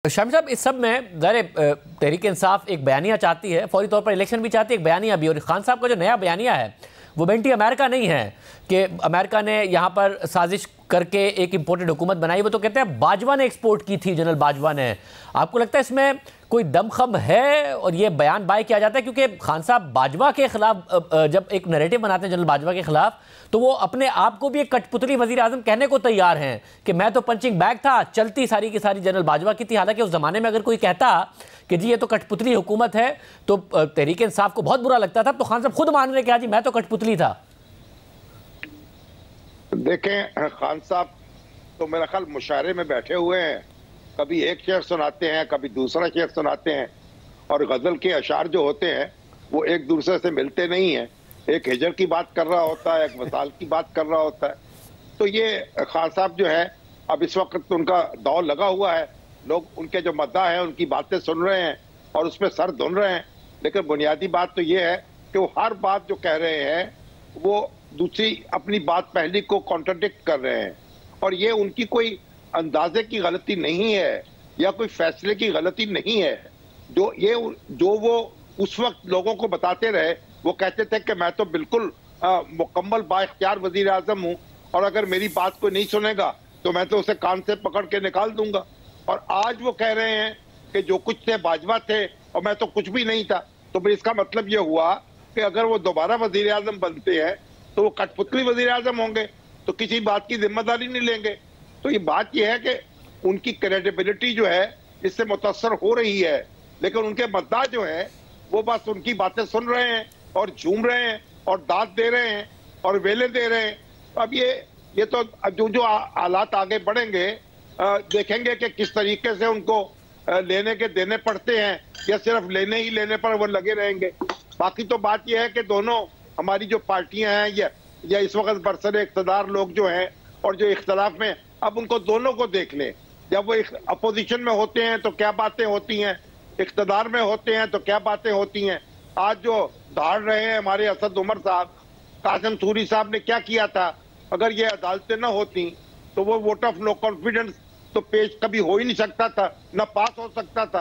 शामी साहब, इस सब में ज़ाहिर तहरीक इंसाफ एक बयानिया चाहती है, फौरी तौर पर इलेक्शन भी चाहती है, एक बयानिया भी। और खान साहब का जो नया बयानिया है वो बेंटी अमेरिका नहीं है कि अमेरिका ने यहाँ पर साजिश करके एक इम्पोर्टेड हुकूमत बनाई। वो तो कहते हैं बाजवा ने एक्सपोर्ट की थी, जनरल बाजवा ने। आपको लगता है इसमें कोई दमखम है और ये बयान बाय किया जाता है? क्योंकि खान साहब बाजवा के खिलाफ जब एक नैरेटिव बनाते हैं जनरल बाजवा के खिलाफ, तो वो अपने आप को भी एक कठपुतली वजीर आजम कहने को तैयार हैं कि मैं तो पंचिंग बैग था, चलती सारी की सारी जनरल बाजवा की थी। हालांकि उस जमाने में अगर कोई कहता कि जी ये तो कठपुतली हुकूमत है तो तहरीक इंसाफ को बहुत बुरा लगता था। तो खान साहब खुद मान रहे कि जी मैं तो कठपुतली था। देखें, खान साहब तो मेरा ख्याल मुशायरे में बैठे हुए हैं, कभी एक शेर सुनाते हैं, कभी दूसरा शेर सुनाते हैं, और गजल के अशार जो होते हैं वो एक दूसरे से मिलते नहीं हैं। एक हिजर की बात कर रहा होता है, एक वसाल की बात कर रहा होता है। तो ये खान साहब जो है, अब इस वक्त उनका दौर लगा हुआ है, लोग उनके जो मद्दा है उनकी बातें सुन रहे हैं और उस पर सर धुन रहे हैं। लेकिन बुनियादी बात तो ये है कि वो हर बात जो कह रहे हैं वो दूसरी अपनी बात पहली को कॉन्ट्राडिक्ट कर रहे हैं। और ये उनकी कोई अंदाजे की गलती नहीं है या कोई फैसले की गलती नहीं है। जो वो उस वक्त लोगों को बताते रहे, वो कहते थे कि मैं तो बिल्कुल मुकम्मल बाइख्तियार वजीर आजम हूँ और अगर मेरी बात कोई नहीं सुनेगा तो मैं तो उसे कान से पकड़ के निकाल दूंगा। और आज वो कह रहे हैं कि जो कुछ थे बाजवा थे और मैं तो कुछ भी नहीं था। तो फिर इसका मतलब ये हुआ कि अगर वो दोबारा वजीर आजम बनते हैं तो वो कठपुतली वजीर आजम होंगे, तो किसी बात की जिम्मेदारी नहीं लेंगे। तो ये बात ये है कि उनकी क्रेडिबिलिटी जो है इससे मुतासर हो रही है, लेकिन उनके मद्दा जो है वो बस उनकी बातें सुन रहे हैं और झूम रहे हैं और दाद दे रहे हैं और वेले दे रहे हैं। अब ये तो जो हालात आगे बढ़ेंगे देखेंगे कि किस तरीके से उनको लेने के देने पड़ते हैं या सिर्फ लेने ही लेने पर वो लगे रहेंगे। बाकी तो बात यह है कि दोनों हमारी जो पार्टियां हैं या इस वक्त बरसरे इख्तदार लोग जो हैं और जो इख्तलाफ में, अब उनको दोनों को देख लें। जब वो अपोजिशन में होते हैं तो क्या बातें होती हैं, इख्तदार में होते हैं तो क्या बातें होती हैं। आज जो धाड़ रहे हैं हमारे असद उमर साहब, कासिम सूरी साहब ने क्या किया था, अगर ये अदालतें न होती तो वो वोट ऑफ नो कॉन्फिडेंस तो पेश कभी हो ही नहीं सकता था, न पास हो सकता था।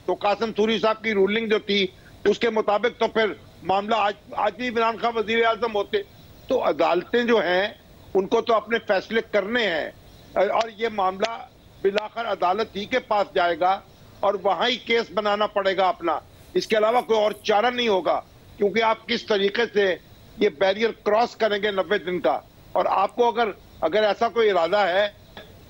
तो कासिम सूरी साहब की रूलिंग जो थी उसके मुताबिक तो फिर मामला आज भी इमरान खान वजीर आजम होते। तो अदालतें जो हैं उनको तो अपने फैसले करने हैं और ये मामला बिलाखिर अदालत ही के पास जाएगा और वहां ही केस बनाना पड़ेगा अपना। इसके अलावा कोई और चारा नहीं होगा, क्योंकि आप किस तरीके से ये बैरियर क्रॉस करेंगे 90 दिन का। और आपको अगर ऐसा कोई इरादा है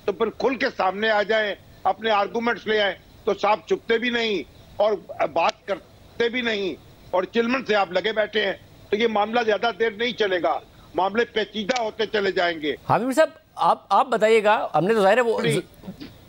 तो फिर खुल के सामने आ जाएं, अपने आर्गूमेंट्स ले आए। तो साहब चुपते भी नहीं और बात करते भी नहीं और चिलमन से आप लगे बैठे हैं, तो ये मामला ज्यादा देर नहीं चलेगा, मामले पेचीदा होते चले जाएंगे। हामिद साहब, आप बताइएगा, हमने तो जाहिर है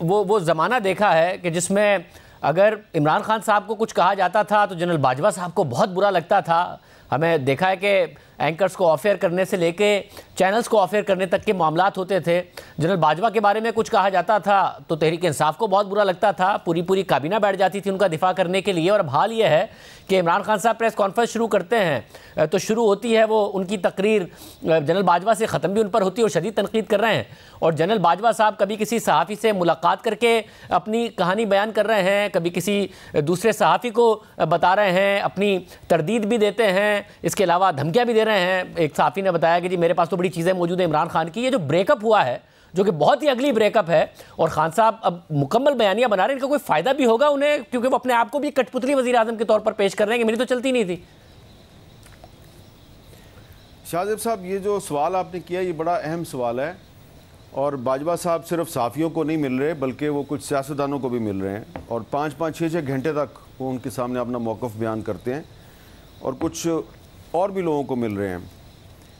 वो जमाना देखा है कि जिसमें अगर इमरान खान साहब को कुछ कहा जाता था तो जनरल बाजवा साहब को बहुत बुरा लगता था। हमें देखा है कि एंकर्स को ऑफ एयर करने से लेके चैनल्स को ऑफ एयर करने तक के मामलात होते थे। जनरल बाजवा के बारे में कुछ कहा जाता था तो तहरीक इंसाफ को बहुत बुरा लगता था, पूरी काबीना बैठ जाती थी उनका दिफा करने के लिए। और अब हाल ये है कि इमरान खान साहब प्रेस कॉन्फ्रेंस शुरू करते हैं तो शुरू होती है वो उनकी तकरीर जनरल बाजवा से, ख़त्म भी उन पर होती है और शदीद तनकीद कर रहे हैं। और जनरल बाजवा साहब कभी किसी सहाफ़ी से मुलाकात करके अपनी कहानी बयान कर रहे हैं, कभी किसी दूसरे सहाफ़ी को बता रहे हैं, अपनी तरदीद भी देते हैं, इसके अलावा धमकियाँ भी दे रहे हैं। एक सहाफ़ी ने बताया कि जी मेरे पास तो बड़ी चीज़ें मौजूद है इमरान खान की। ये जो ब्रेकअप हुआ है, जो कि बहुत ही अगली ब्रेकअप है, और खान साहब अब मुकम्मल बयानिया बना रहे हैं, इनका कोई फ़ायदा भी होगा उन्हें? क्योंकि वो अपने आप को भी कठपुतली वज़ीर आज़म के तौर पर पेश कर रहे हैं कि मेरी तो चलती नहीं थी। शाहजेब साहब, ये जो सवाल आपने किया ये बड़ा अहम सवाल है। और बाजवा साहब सिर्फ साफ़ियों को नहीं मिल रहे बल्कि वो कुछ सियासतदानों को भी मिल रहे हैं और 5-5, 6-6 घंटे तक वो उनके सामने अपना मौक़िफ़ बयान करते हैं और कुछ और भी लोगों को मिल रहे हैं।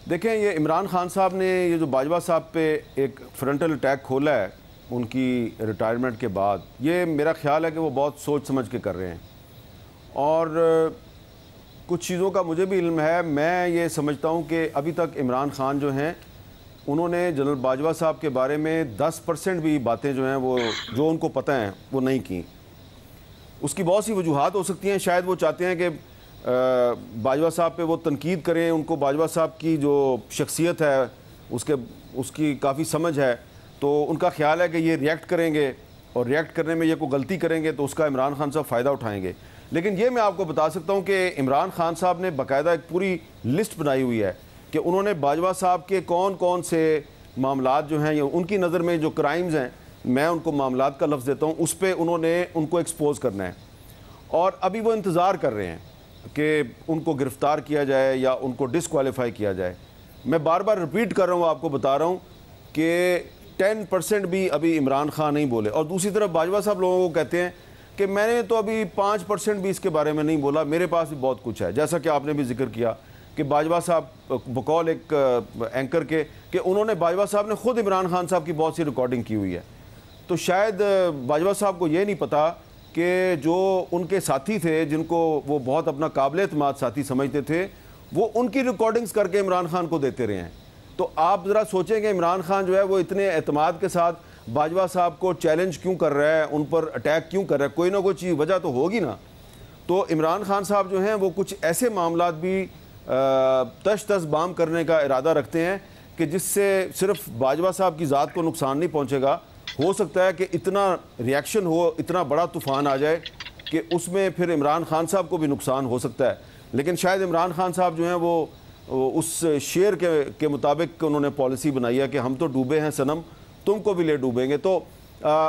देखें, ये इमरान खान साहब ने ये जो बाजवा साहब पे एक फ्रंटल अटैक खोला है उनकी रिटायरमेंट के बाद, ये मेरा ख्याल है कि वो बहुत सोच समझ के कर रहे हैं। और कुछ चीज़ों का मुझे भी इल्म है। मैं ये समझता हूँ कि अभी तक इमरान खान जो हैं उन्होंने जनरल बाजवा साहब के बारे में 10% भी बातें जो हैं वो जो उनको पता हैं वो नहीं की। उसकी बहुत सी वजूहात हो सकती हैं। शायद वो चाहते हैं कि बाजवा साहब पे वो तनकीद करें, उनको बाजवा साहब की जो शख्सियत है उसकी काफ़ी समझ है, तो उनका ख्याल है कि ये रिएक्ट करेंगे और रिएक्ट करने में ये कोई गलती करेंगे तो उसका इमरान खान साहब फ़ायदा उठाएंगे। लेकिन ये मैं आपको बता सकता हूँ कि इमरान खान साहब ने बाकायदा एक पूरी लिस्ट बनाई हुई है कि उन्होंने बाजवा साहब के कौन कौन से मामलात जो हैं या उनकी नज़र में जो क्राइम्स हैं, मैं उनको मामलात का लफ्ज़ देता हूँ, उस पर उन्होंने उनको एक्सपोज करना है। और अभी वो इंतज़ार कर रहे हैं कि उनको गिरफ़्तार किया जाए या उनको डिसक्वालीफाई किया जाए। मैं बार बार रिपीट कर रहा हूँ, आपको बता रहा हूँ कि 10% भी अभी इमरान खान नहीं बोले। और दूसरी तरफ बाजवा साहब लोगों को कहते हैं कि मैंने तो अभी 5% भी इसके बारे में नहीं बोला, मेरे पास भी बहुत कुछ है। जैसा कि आपने भी जिक्र किया कि बाजवा साहब बकौल एक एंकर के कि उन्होंने बाजवा साहब ने ख़ुद इमरान खान साहब की बहुत सी रिकॉर्डिंग की हुई है। तो शायद बाजवा साहब को ये नहीं पता कि जो उनके साथी थे, जिनको वो बहुत अपना काबिल एतमाद साथी समझते थे, वो उनकी रिकॉर्डिंग्स करके इमरान खान को देते रहे हैं। तो आप ज़रा सोचें कि इमरान खान जो है वो इतने एतमाद के साथ बाजवा साहब को चैलेंज क्यों कर रहा है, उन पर अटैक क्यों कर रहा है, कोई ना कोई चीज़ वजह तो होगी ना। तो इमरान खान साहब जो हैं वो कुछ ऐसे मामलात भी तश तश बाम करने का इरादा रखते हैं कि जिससे सिर्फ बाजवा साहब की ज़ात को नुकसान नहीं पहुँचेगा, हो सकता है कि इतना रिएक्शन हो, इतना बड़ा तूफ़ान आ जाए कि उसमें फिर इमरान खान साहब को भी नुकसान हो सकता है। लेकिन शायद इमरान खान साहब जो हैं वो उस शेर के मुताबिक उन्होंने पॉलिसी बनाई है कि हम तो डूबे हैं सनम, तुमको भी ले डूबेंगे। तो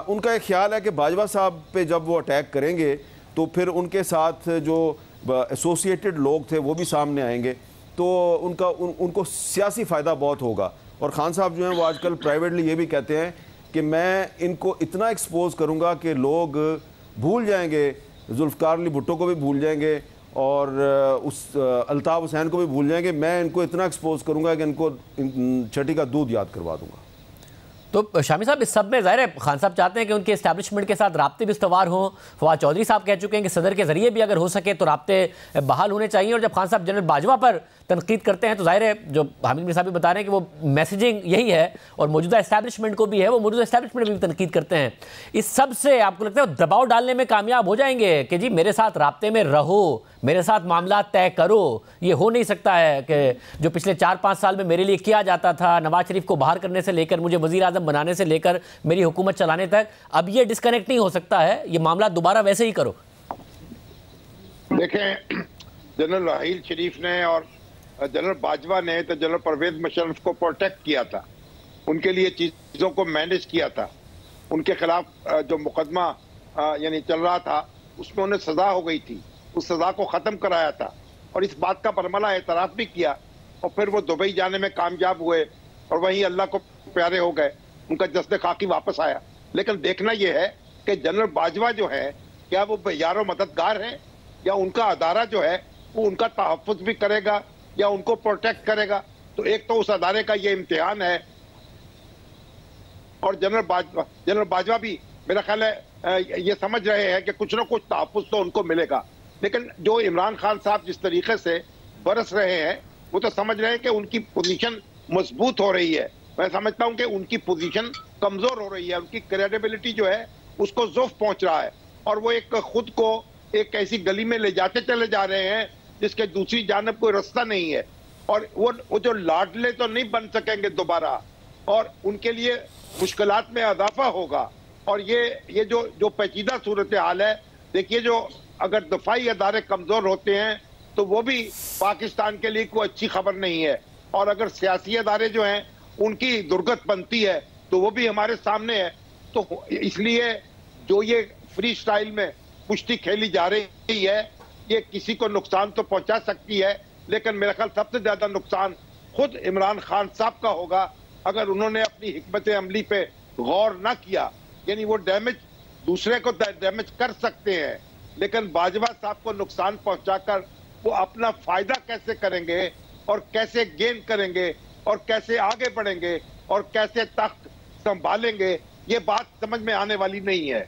उनका एक ख्याल है कि बाजवा साहब पे जब वो अटैक करेंगे तो फिर उनके साथ जो एसोसिएटेड लोग थे वो भी सामने आएंगे, तो उनको सियासी फ़ायदा बहुत होगा। और खान साहब जो हैं वो आजकल प्राइवेटली ये भी कहते हैं कि मैं इनको इतना एक्सपोज करूँगा कि लोग भूल जाएंगे, जुल्फ़िकार अली भुट्टो को भी भूल जाएंगे और उस अल्ताफ़ हुसैन को भी भूल जाएंगे। मैं इनको इतना एक्सपोज करूँगा कि इनको छठी का दूध याद करवा दूँगा। तो शामी साहब, इस सब में ज़ाहिर है खान साहब चाहते हैं कि उनके इस्टेब्लिशमेंट के साथ राब्ते भी इस्तवार हों। फवाद चौधरी साहब कह चुके हैं कि सदर के ज़रिए भी अगर हो सके तो राब्ते बहाल होने चाहिए। और जब खान साहब जनरल बाजवा पर तनकीद करते हैं तो ज़ाहिर है जो हामिद मिर्ज़ा साहब भी बता रहे हैं कि वो मैसेजिंग यही है, और मौजूदा इस्टेब्लिशमेंट को भी है, वो मौजूदा इस्टेब्लिशमेंट भी तनकीद करते हैं। इस सब से आपको लगता है दबाव डालने में कामयाब हो जाएंगे कि जी मेरे साथ राब्ते में रहो, मेरे साथ मामला तय करो? ये हो नहीं सकता है कि जो पिछले 4-5 साल में मेरे लिए किया जाता था, नवाज शरीफ को बाहर करने से लेकर मुझे वज़ीर आज़म बनाने से लेकर मेरी हुकूमत चलाने तक, अब ये डिस्कनेक्ट नहीं हो सकता है, ये मामला दोबारा वैसे ही करो। देखें, जनरल राहील शरीफ ने और जनरल बाजवा ने तो जनरल परवेज मुशर्रफ को प्रोटेक्ट किया था, उनके लिए चीज़ों को मैनेज किया था। उनके खिलाफ जो मुकदमा यानी चल रहा था उसमें उन्हें सज़ा हो गई थी, उस सज़ा को ख़त्म कराया था और इस बात का बरमला एतराफ़ भी किया। और फिर वो दुबई जाने में कामयाब हुए और वहीं अल्लाह को प्यारे हो गए, उनका जस्द खाकी वापस आया। लेकिन देखना यह है कि जनरल बाजवा जो है, क्या वो यारो मददगार हैं या उनका अदारा जो है वो उनका तहफ़्फ़ुज़ भी करेगा या उनको प्रोटेक्ट करेगा? तो एक तो उस अदारे का ये इम्तिहान है। और जनरल बाजवा भी मेरा ख्याल है ये समझ रहे हैं कि कुछ ना कुछ तहफ़्फ़ुज़ तो उनको मिलेगा। लेकिन जो इमरान खान साहब जिस तरीके से बरस रहे हैं वो तो समझ रहे हैं कि उनकी पोजीशन मजबूत हो रही है। मैं समझता हूं कि उनकी पोजीशन कमजोर हो रही है, उनकी क्रेडिबिलिटी जो है उसको ज़ुफ़ पहुंच रहा है और वो एक खुद को एक ऐसी गली में ले जाते चले जा रहे हैं जिसके दूसरी जानब कोई रास्ता नहीं है। और वो जो लाडले तो नहीं बन सकेंगे दोबारा और उनके लिए मुश्किलात में इजाफा होगा। और ये जो पेचीदा सूरत हाल है, देखिए, जो अगर दफाई अदारे कमजोर होते हैं तो वो भी पाकिस्तान के लिए कोई अच्छी खबर नहीं है, और अगर सियासी अदारे जो हैं उनकी दुर्गत बनती है तो वो भी हमारे सामने है। तो इसलिए जो ये फ्री स्टाइल में कुश्ती खेली जा रही है ये किसी को नुकसान तो पहुंचा सकती है, लेकिन मेरा ख्याल सबसे ज्यादा नुकसान खुद इमरान खान साहब का होगा अगर उन्होंने अपनी हिकमत अमली पे गौर ना किया। यानी वो डैमेज दूसरे को डैमेज कर सकते हैं, लेकिन बाजवा साहब को नुकसान पहुंचाकर वो अपना फायदा कैसे करेंगे और कैसे गेन करेंगे और कैसे आगे बढ़ेंगे और कैसे तख्त संभालेंगे, ये बात समझ में आने वाली नहीं है।